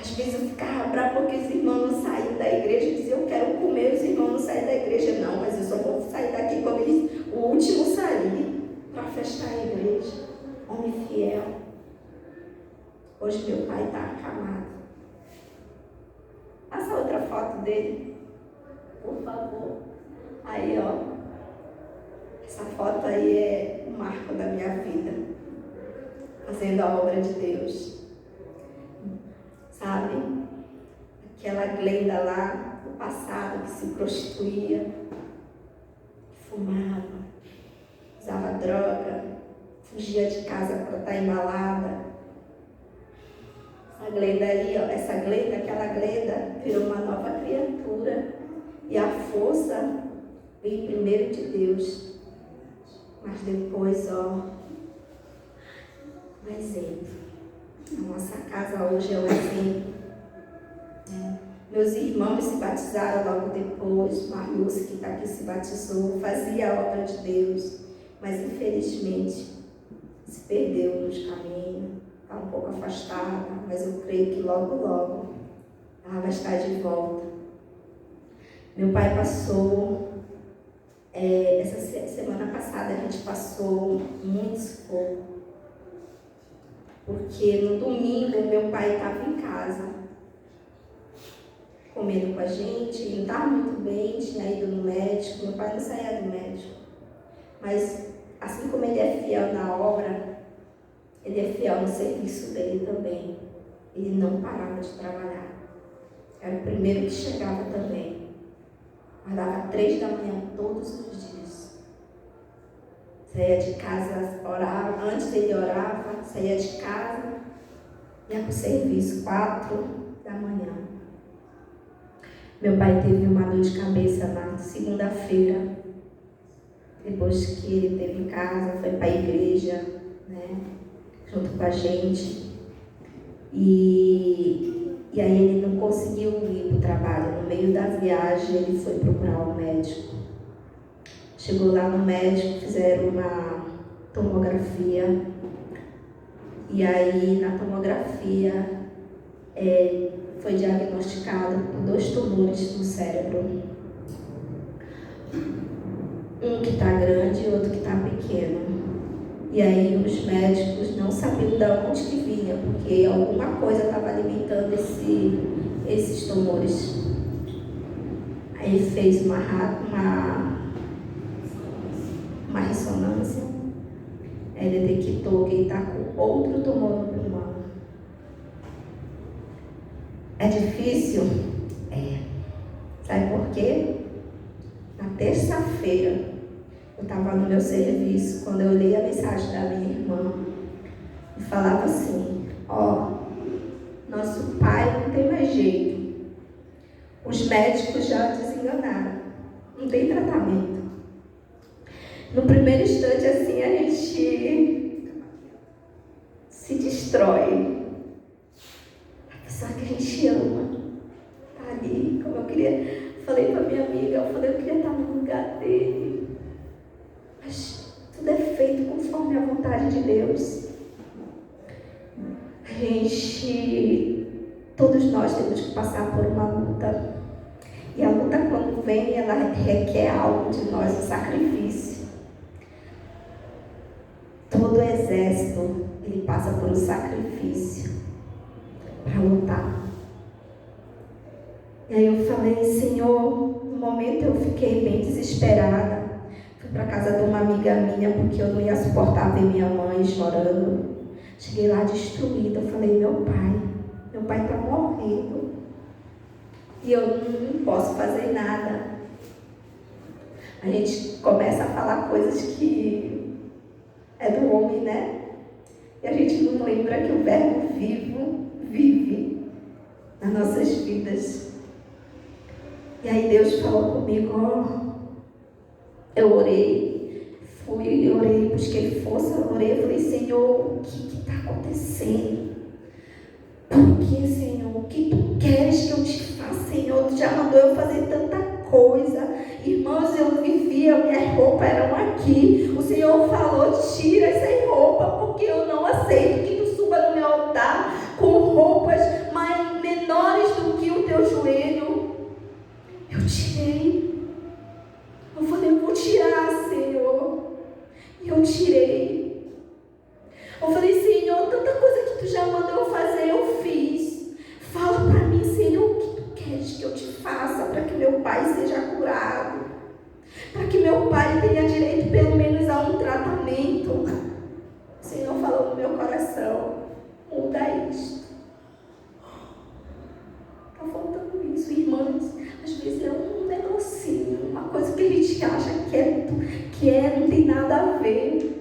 Às vezes eu ficava brava porque os irmãos não saíam da igreja. Eu dizia, eu quero comer, os irmãos não saem da igreja. Não, mas eu só vou sair daqui quando o último sair para fechar a igreja. Homem fiel. Hoje meu pai está acamado. Passa outra foto dele, por favor. Aí, ó. Essa foto aí é o marco da minha vida. Fazendo a obra de Deus. Sabe? Aquela Glenda lá do passado que se prostituía, fumava, usava droga, fugia de casa para estar embalada. A Glenda ali, ó, essa Glenda, aquela Glenda, virou uma nova criatura. E a força veio primeiro de Deus. Mas depois, ó, um exemplo. A nossa casa hoje é um exemplo. Meus irmãos se batizaram logo depois. Marius, que está aqui, se batizou, fazia a obra de Deus. Mas infelizmente se perdeu nos caminhos. Está um pouco afastada, mas eu creio que logo, logo ela vai estar de volta. Meu pai passou, essa semana passada a gente passou muito sufoco, porque no domingo meu pai estava em casa, comendo com a gente, não estava muito bem, tinha ido no médico. Meu pai não saía do médico, mas assim como ele é fiel na obra, ele é fiel no serviço dele também. Ele não parava de trabalhar. Era o primeiro que chegava também. Acordava 3 da manhã todos os dias. Saía de casa, orava. Antes ele orava, saía de casa, ia para o serviço, 4 da manhã. Meu pai teve uma dor de cabeça na segunda-feira. Depois que ele teve em casa, foi para a igreja, né? Junto com a gente, e aí ele não conseguiu ir para o trabalho. No meio da viagem ele foi procurar um médico. Chegou lá no médico, fizeram uma tomografia, e aí na tomografia foi diagnosticado com 2 tumores no cérebro. Um que está grande e outro que está pequeno. E aí os médicos não sabiam de onde que vinha, porque alguma coisa estava alimentando esses tumores. Aí fez uma ressonância, ele detectou que ele está com outro tumor no pulmão. É difícil? É. Sabe por quê? Na terça-feira, eu estava no meu serviço, quando eu li a mensagem da minha irmã, e falava assim, ó, nosso pai não tem mais jeito. Os médicos já desenganaram. Não tem tratamento. No primeiro instante, assim, a gente se destrói. A pessoa que a gente ama tá ali, como eu queria. Falei para minha amiga, eu queria estar no lugar dele. Mas tudo é feito conforme a vontade de Deus. Todos nós temos que passar por uma luta. E a luta, quando vem, ela requer algo de nós, um sacrifício. Todo exército, ele passa por um sacrifício para lutar. E aí eu falei, Senhor, no momento eu fiquei bem desesperada. Fui para casa de uma amiga minha, porque eu não ia suportar ver minha mãe chorando. Cheguei lá destruída, eu falei, meu pai está morrendo. E eu não posso fazer nada. A gente começa a falar coisas que é do homem, né? E a gente não lembra que o Verbo vivo vive nas nossas vidas. E aí Deus falou comigo, eu orei, busquei força, orei, falei, Senhor, o que está acontecendo? Por que, Senhor? O que Tu queres que eu te faça, Senhor? Tu já mandou eu fazer tanta coisa. Irmãos, eu vivi roupas eram aqui. O Senhor falou, tira essa roupa, porque eu não aceito que tu suba no meu altar com roupas menores do que o teu joelho. Eu tirei. Eu falei, eu vou tirar, Senhor. E eu tirei. Eu falei, Senhor, tanta coisa que tu já mandou eu fazer, eu fiz. Fala para mim, Senhor, o que tu queres que eu te faça para que meu pai seja curado? Para que meu pai tenha direito pelo menos a um tratamento. O Senhor falou no meu coração, muda isto. Está faltando isso, irmãs. Às vezes é um negocinho, uma coisa que a gente acha não tem nada a ver.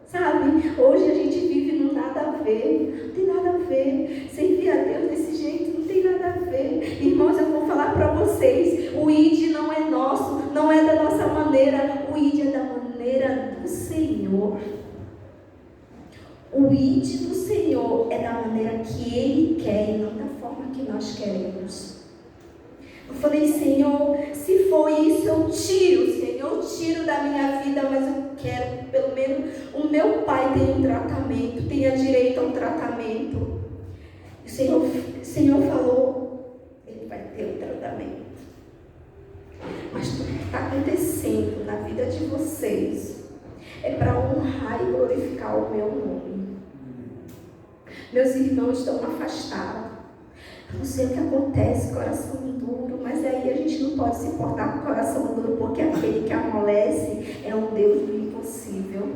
Sabe? Hoje a gente vive no nada a ver. Não tem nada a ver. Servir a Deus desse jeito não tem nada a ver. Irmãos, eu vou falar para vocês. O ID não é nosso, não é da nossa maneira. O ID é da maneira do Senhor. O ID do Senhor é da maneira que Ele quer e não da forma que nós queremos. Eu falei, Senhor, se for isso, eu tiro, Senhor, eu tiro da minha vida, mas eu quero que pelo menos o meu pai tenha um tratamento, tenha direito a um tratamento. O Senhor falou, ele vai ter um tratamento. Mas tudo que está acontecendo na vida de vocês é para honrar e glorificar o meu nome. Meus irmãos estão afastados. Eu não sei o que acontece, coração duro, mas aí a gente não pode se importar com o coração duro, porque aquele que amolece é um Deus do impossível.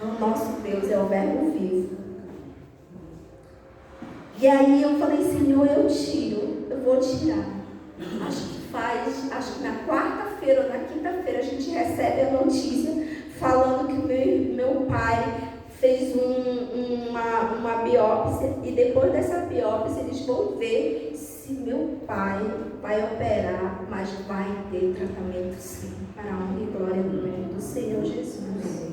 O nosso Deus é o Verbo vivo. E aí eu falei, Senhor, eu vou tirar. Acho que na quarta-feira ou na quinta-feira a gente recebe a notícia falando que meu pai fez uma biópsia, e depois dessa biópsia eles vão ver se meu pai vai operar, mas vai ter tratamento sim, para a honra e glória do nome do Senhor Jesus.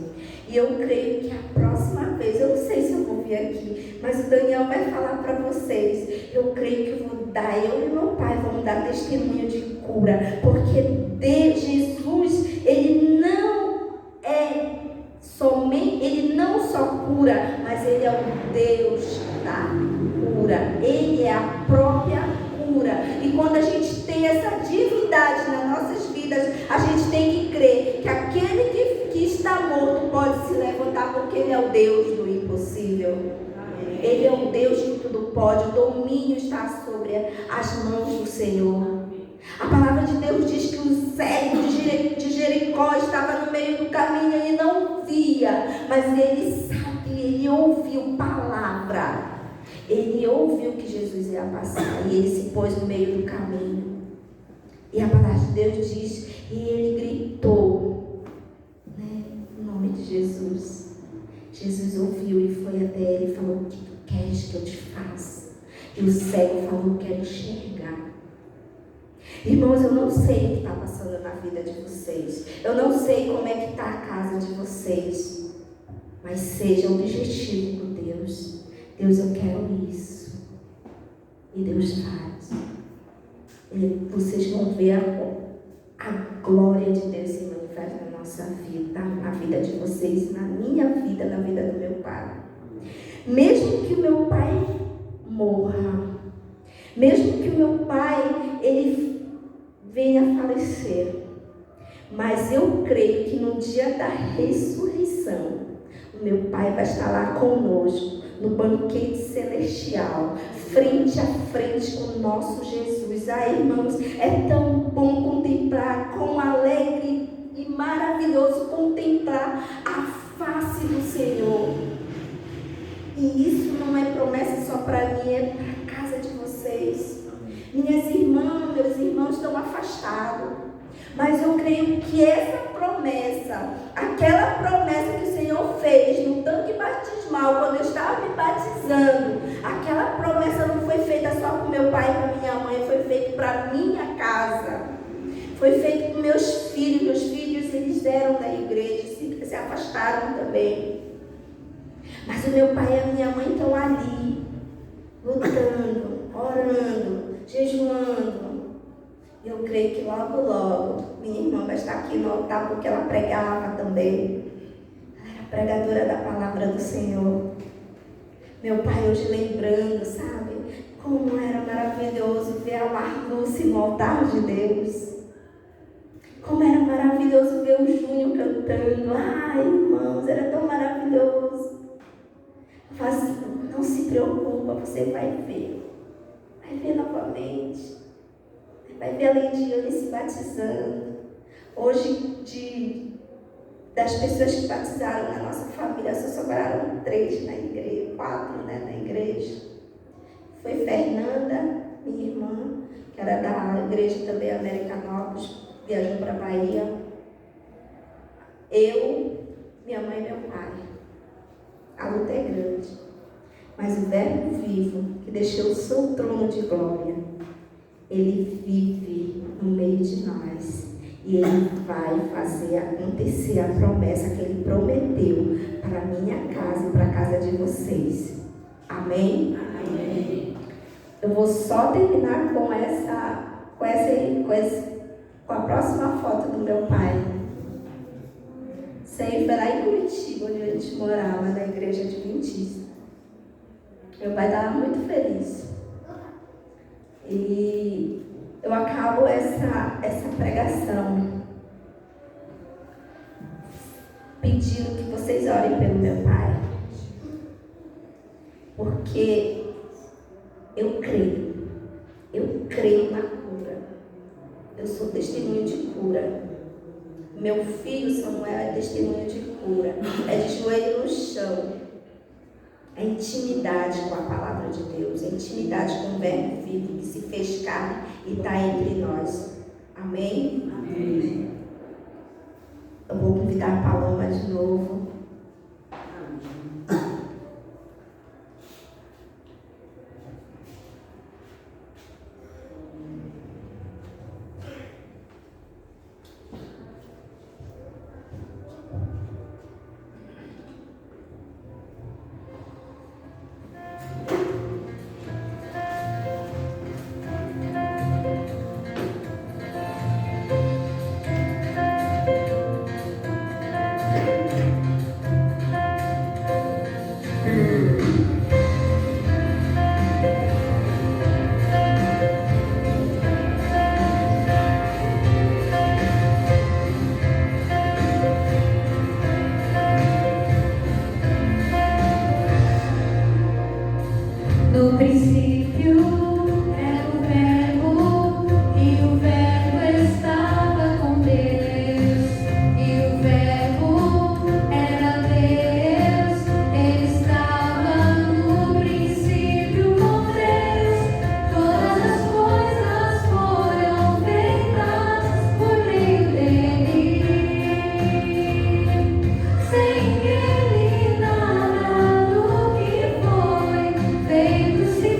E eu creio que a próxima vez, eu não sei se eu vou vir aqui, mas o Daniel vai falar para vocês. Eu creio que eu e meu pai vamos dar testemunho de cura, porque Jesus, ele não só cura, mas ele é o Deus da cura. Ele é a própria cura. E quando a gente tem essa divindade nas nossas vidas, a gente tem que crer que aquele que está morto pode se levantar, porque ele é o Deus do impossível. Ele é o Deus que tudo pode. O domínio está sobre as mãos do Senhor. A palavra de Deus diz que o cego de Jericó estava no meio do caminho e ele não via, mas ele sabia, ele ouviu palavra. Ele ouviu que Jesus ia passar e ele se pôs no meio do caminho. E a palavra de Deus diz, e ele gritou, né, em nome de Jesus. Jesus ouviu e foi até ele e falou, o que tu queres que eu te faça? E o cego falou, quero enxergar. Irmãos, eu não sei o que está passando na vida de vocês. Eu não sei como é que está a casa de vocês. Mas seja objetivo com Deus. Deus, eu quero isso. E Deus faz. Vocês vão ver a glória de Deus se manifestar na nossa vida, na vida de vocês, na minha vida, na vida do meu pai. Mesmo que o meu pai morra, mesmo que o meu pai ele venha a falecer, mas eu creio que no dia da ressurreição, o meu pai vai estar lá conosco, no banquete celestial, frente a frente com o nosso Jesus. Irmãos, é tão bom contemplar, quão alegre e maravilhoso contemplar a face do Senhor. E isso não é promessa só para mim, é para a casa de vocês. Minhas irmãs, meus irmãos estão afastados. Mas eu creio que essa promessa, aquela promessa que o Senhor fez no tanque batismal, quando eu estava me batizando, aquela promessa não foi feita só para o meu pai e para minha mãe, foi feita para a minha casa. Foi feito para meus filhos. Meus filhos, eles deram da igreja, se afastaram também. Mas o meu pai e a minha mãe estão ali, lutando, orando, jejuando. Eu creio que logo, logo, minha irmã vai estar aqui no altar, porque ela pregava também. Ela era pregadora da palavra do Senhor. Meu pai hoje lembrando, sabe, como era maravilhoso ver a Marluce no altar de Deus. Como era maravilhoso ver o Júnior cantando. Ai, irmãos, era tão maravilhoso. Eu falo assim, não se preocupa, você vai ver. Vai ver novamente. Vai ver a Leidiane se batizando. Hoje, das pessoas que batizaram na nossa família, só sobraram 3 na igreja, 4, né, na igreja. Foi Fernanda, minha irmã, que era da igreja também Americanópolis, viajou para a Bahia. Eu, minha mãe e meu pai. A luta é grande. Mas o Verbo vivo, que deixou o seu trono de glória, ele vive no meio de nós. E ele vai fazer acontecer a promessa que ele prometeu para a minha casa e para a casa de vocês. Amém? Amém. Eu vou só terminar com a próxima foto do meu pai. Sempre foi lá em Curitiba, onde a gente morava, na igreja adventista. Meu pai estava muito feliz. E eu acabo essa pregação pedindo que vocês orem pelo meu pai. Porque eu creio na cura. Eu sou testemunho de cura. Meu filho Samuel é testemunho de cura. É de joelho no chão. É intimidade com a palavra de Deus. É intimidade com o Verbo vivo que se fez carne e está entre nós. Amém? Amém. Eu vou convidar a Paloma de novo. No princípio era o Verbo, e o Verbo estava com Deus, e o Verbo era Deus, ele estava no princípio com Deus. Todas as coisas foram feitas por meio dele. Sem ele nada do que foi feito se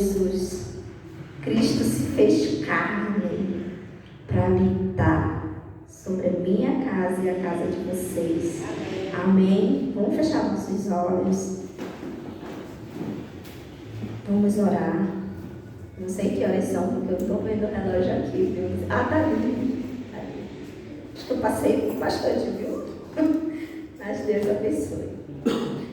Jesus, Cristo se fez carne para habitar sobre a minha casa e a casa de vocês. Amém? Vamos fechar nossos olhos. Vamos orar. Não sei que horas são, porque eu estou vendo o relógio aqui, viu? Ah, tá ali. Acho que eu passei bastante, viu? Mas Deus abençoe.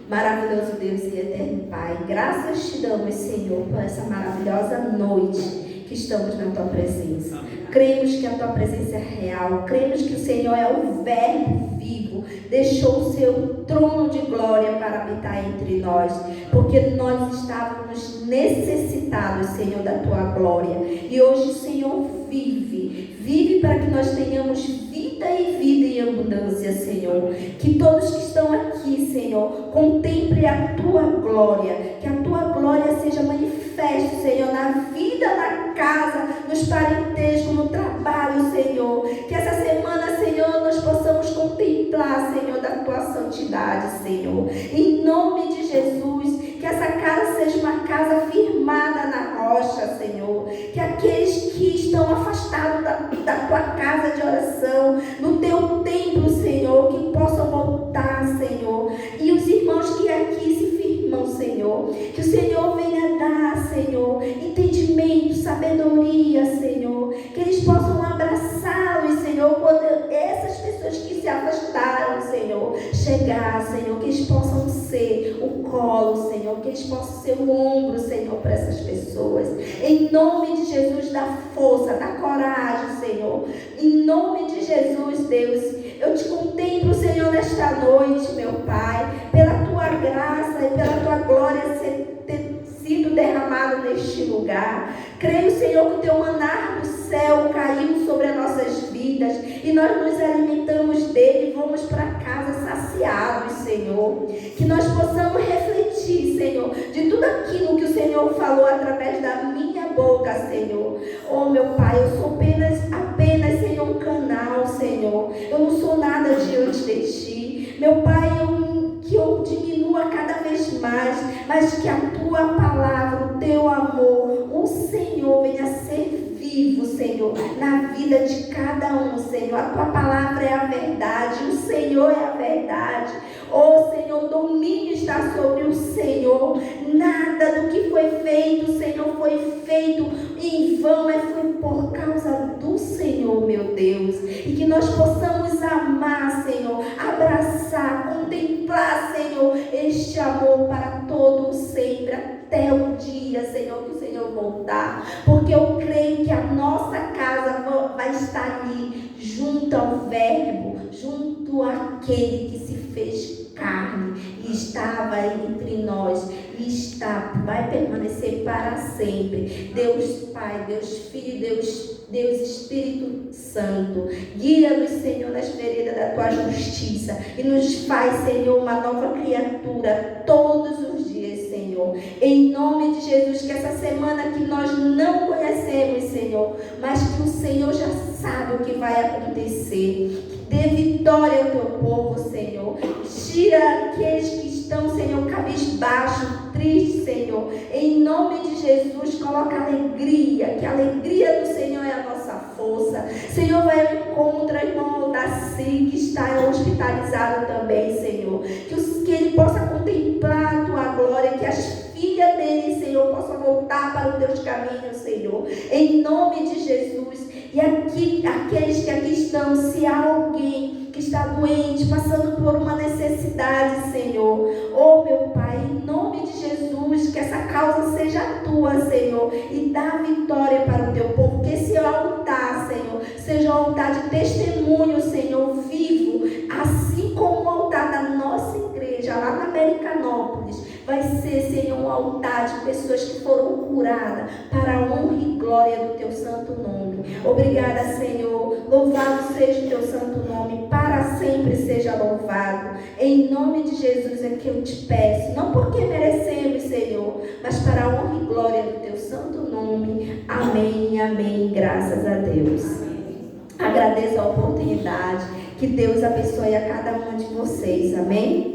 Maravilhoso Deus e eterno Pai, graças te damos, Senhor, por essa maravilhosa noite que estamos na Tua presença. Cremos que a Tua presença é real, cremos que o Senhor é o Verbo vivo, deixou o seu trono de glória para habitar entre nós, porque nós estávamos necessitados, Senhor, da Tua glória. E hoje o Senhor vive para que nós tenhamos vida e vida em abundância, Senhor. Que todos que estão aqui, Senhor, contemplem a Tua glória, que a Tua glória seja manifesta, Senhor, na vida, na casa, nos parentescos, no trabalho, Senhor. Que essa semana, Senhor, nós possamos contemplar, Senhor, da Tua santidade, Senhor. Em nome de Jesus, que essa casa seja uma casa firmada na rocha, Senhor. Que aqueles que estão afastados da Tua casa de oração, no Teu templo, Senhor, que possam voltar, Senhor. E os irmãos que aqui se firmam, Senhor, que o Senhor venha dar, Senhor, entendimento, sabedoria, Senhor, que eles possam abraçá-los, Senhor, quando essas pessoas que se afastaram, Senhor, chegar, Senhor, que eles possam ser o colo, Senhor, que eles possam ser o ombro, Senhor, para essas pessoas. Em nome de Jesus, dá força, dá coragem, Senhor. Em nome de Jesus, Deus, eu te contemplo, Senhor, nesta noite, meu Pai, pela Tua graça e pela Tua glória ter sido derramado neste lugar. Creio, Senhor, que o Teu maná do céu caiu sobre as nossas vidas e nós nos alimentamos dele e vamos para casa saciados, Senhor. Que nós possamos refletir, Senhor, de tudo aquilo que o Senhor falou através da minha boca, Senhor. Oh, meu Pai, eu sou apenas, Senhor, um canal, Senhor. Eu não sou nada diante de Ti. Meu Pai, que eu diminua cada vez mais, mas que a Tua palavra, o Teu amor, o Senhor venha ser vivo, Senhor, na vida de cada um, Senhor. A Tua palavra é a verdade, o Senhor é a verdade. Oh, Senhor, o domínio está sobre o Senhor. Nada do que foi feito, Senhor, foi feito em vão, mas foi por causa do Senhor, meu Deus. E que nós possamos amar, Senhor, abraçar, contemplar, Senhor, este amor para todo sempre, até o dia, Senhor, que o Senhor voltar. Porque eu creio que a nossa casa vai estar ali, junto ao Verbo, junto àquele que se fez carne e estava entre nós e vai permanecer para sempre. Deus Pai, Deus Filho, Deus Espírito Santo, guia-nos, Senhor, nas veredas da Tua justiça e nos faz, Senhor, uma nova criatura todos os dias, Senhor. Em nome de Jesus, que essa semana que nós não conhecemos, Senhor, mas que o Senhor já sabe o que vai acontecer. Dê vitória ao Teu povo, Senhor. Tira aqueles que estão, Senhor, cabisbaixo, triste, Senhor. Em nome de Jesus, coloca alegria, que a alegria do Senhor é a nossa força. Senhor, vai ao encontro, irmão Daci, que está hospitalizado também, Senhor. Que ele possa contemplar a Tua glória, que as filhas dele, Senhor, possam voltar para os Teus caminhos, Senhor. Em nome de Jesus. E aqueles que aqui estão, se há alguém que está doente, passando por uma necessidade, Senhor, oh meu Pai, em nome de Jesus, que essa causa seja tua, Senhor, e dá vitória para o teu povo, que esse altar, Senhor, seja um altar de testemunho, Senhor, vivo, assim como o altar da nossa igreja, lá na Americanópolis, vai ser, Senhor, um altar de pessoas que foram curadas para a honra e glória do teu santo nome. Obrigada, Senhor. Louvado seja o teu santo nome, para sempre seja louvado. Em nome de Jesus é que eu te peço, não porque merecemos, Senhor, mas para a honra e glória do teu santo nome. Amém, amém. Graças a Deus. Agradeço a oportunidade. Que Deus abençoe a cada um de vocês. Amém.